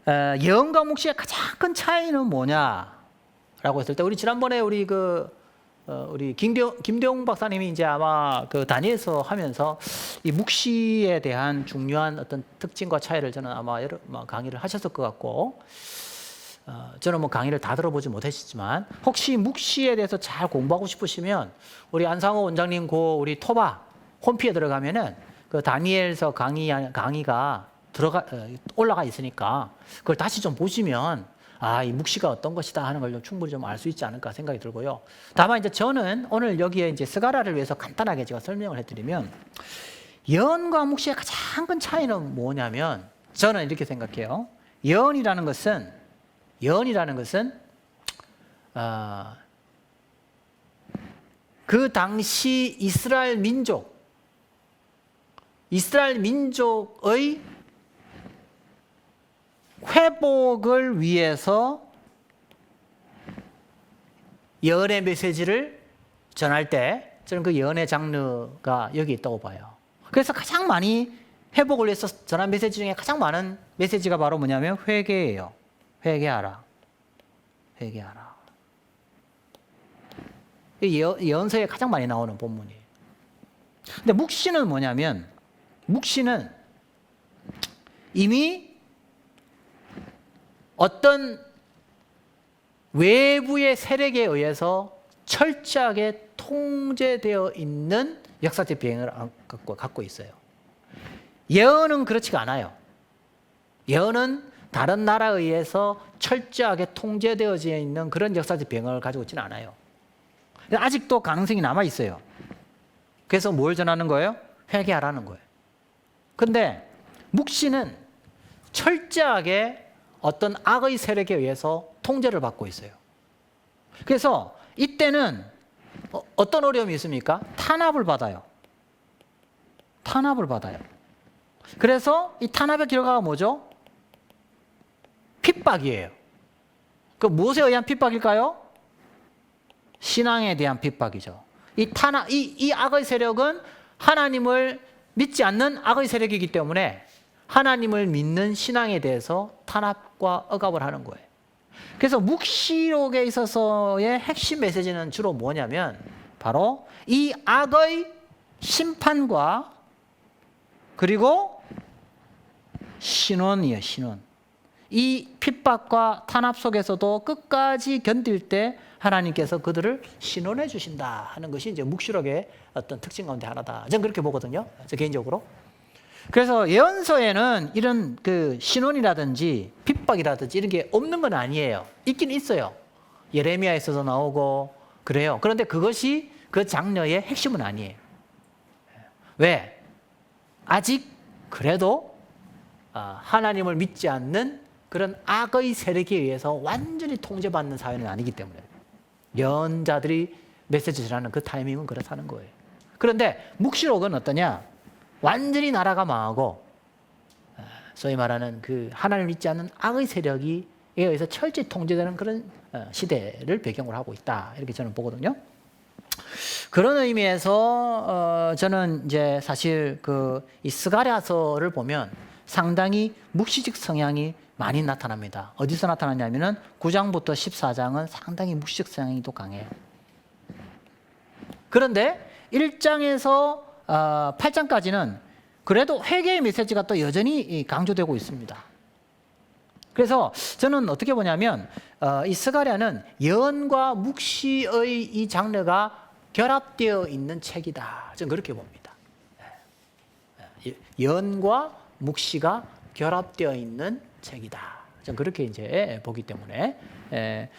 예언과 묵시의 가장 큰 차이는 뭐냐라고 했을 때 우리 지난번에 우리 김대용 박사님이 이제 아마 그 다니엘서 하면서 이 묵시에 대한 중요한 어떤 특징과 차이를 저는 아마 여러 강의를 하셨을 것 같고 저는 뭐 강의를 다 들어보지 못했지만 혹시 묵시에 대해서 잘 공부하고 싶으시면 우리 안상호 원장님 우리 토바 홈피에 들어가면은 그 다니엘서 강의가 올라가 있으니까 그걸 다시 좀 보시면 이 묵시가 어떤 것이다 하는 걸 충분히 좀 알 수 있지 않을까 생각이 들고요. 다만 이제 저는 오늘 여기에 이제 스가랴를 위해서 간단하게 제가 설명을 해드리면 예언과 묵시의 가장 큰 차이는 뭐냐면 저는 이렇게 생각해요. 예언이라는 것은 그 당시 이스라엘 민족의 회복을 위해서 예언의 메시지를 전할 때 저는 그 예언의 장르가 여기 있다고 봐요. 그래서 가장 많이 회복을 위해서 전한 메시지 중에 가장 많은 메시지가 바로 뭐냐면 회개예요. 회개하라. 예언서에 가장 많이 나오는 본문이에요. 근데 묵시는 뭐냐면 묵시는 이미 어떤 외부의 세력에 의해서 철저하게 통제되어 있는 역사적 배경을 갖고 있어요. 예언은 그렇지가 않아요. 예언은 다른 나라에 의해서 철저하게 통제되어져 있는 그런 역사적 배경을 가지고 있지는 않아요. 아직도 가능성이 남아 있어요. 그래서 뭘 전하는 거예요? 회개하라는 거예요. 근데 묵시는 철저하게 어떤 악의 세력에 의해서 통제를 받고 있어요. 그래서 이때는 어떤 어려움이 있습니까? 탄압을 받아요. 그래서 이 탄압의 결과가 뭐죠? 핍박이에요. 그 무엇에 의한 핍박일까요? 신앙에 대한 핍박이죠. 이 악의 세력은 하나님을 믿지 않는 악의 세력이기 때문에 하나님을 믿는 신앙에 대해서 탄압과 억압을 하는 거예요. 그래서 묵시록에 있어서의 핵심 메시지는 주로 뭐냐면 바로 이 악의 심판과 그리고 신원이에요. 신원. 이 핍박과 탄압 속에서도 끝까지 견딜 때 하나님께서 그들을 신원해 주신다 하는 것이 이제 묵시록의 어떤 특징 가운데 하나다. 저는 그렇게 보거든요. 저 개인적으로. 그래서 예언서에는 이런 그 신원이라든지 핍박이라든지 이런 게 없는 건 아니에요. 있긴 있어요. 예레미야에서도 나오고 그래요. 그런데 그것이 그 장르의 핵심은 아니에요. 왜? 아직 그래도 하나님을 믿지 않는 그런 악의 세력에 의해서 완전히 통제받는 사회는 아니기 때문에. 예언자들이 메시지 전하는 그 타이밍은 그렇다는 거예요. 그런데 묵시록은 어떠냐? 완전히 나라가 망하고 소위 말하는 그 하나님을 믿지 않는 악의 세력이 에 의해서 철저히 통제되는 그런 시대를 배경으로 하고 있다. 이렇게 저는 보거든요. 그런 의미에서 저는 이제 사실 이 스가랴서를 보면 상당히 묵시적 성향이 많이 나타납니다. 어디서 나타나냐면은 9장부터 14장은 상당히 묵시적 성향이 또 강해요. 그런데 1장에서 8장까지는 그래도 회개의 메시지가 또 여전히 강조되고 있습니다. 그래서 저는 어떻게 보냐면 이 스가랴는 예언과 묵시의 이 장르가 결합되어 있는 책이다. 저는 그렇게 봅니다. 예언과 묵시가 결합되어 있는 책이다. 저는 그렇게 이제 보기 때문에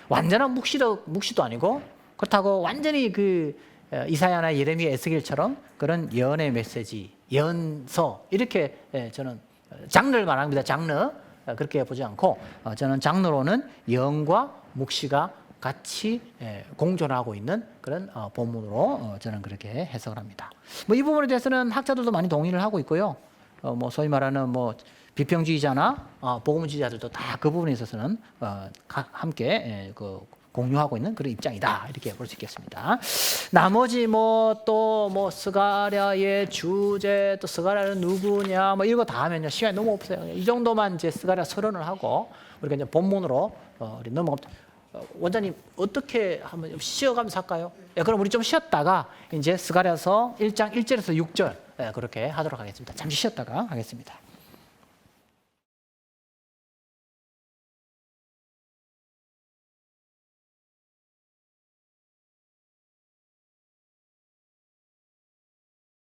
완전한 묵시도 아니고 그렇다고 완전히 이사야나 예레미야, 에스겔처럼 그런 예언의 메시지, 예언서 이렇게 저는 장르를 말합니다. 장르 그렇게 보지 않고 저는 장르로는 예언과 묵시가 같이 공존하고 있는 그런 본문으로 저는 그렇게 해석을 합니다. 뭐 이 부분에 대해서는 학자들도 많이 동의를 하고 있고요. 뭐 소위 말하는 비평주의자나 복음주의자들도 다 그 부분에 있어서는 함께 공유하고 있는 그런 입장이다 이렇게 볼 수 있겠습니다. 나머지 또 스가랴의 주제 또 스가랴는 누구냐 이거 다 하면요 시간이 너무 없어요. 이 정도만 이제 스가랴 서론을 하고 우리가 이제 본문으로 우리 넘어갑니다. 원장님 어떻게 한번 쉬어가면서 할까요? 그럼 우리 좀 쉬었다가 이제 스가랴서 1장 1절에서 6절 그렇게 하도록 하겠습니다. 잠시 쉬었다가 하겠습니다.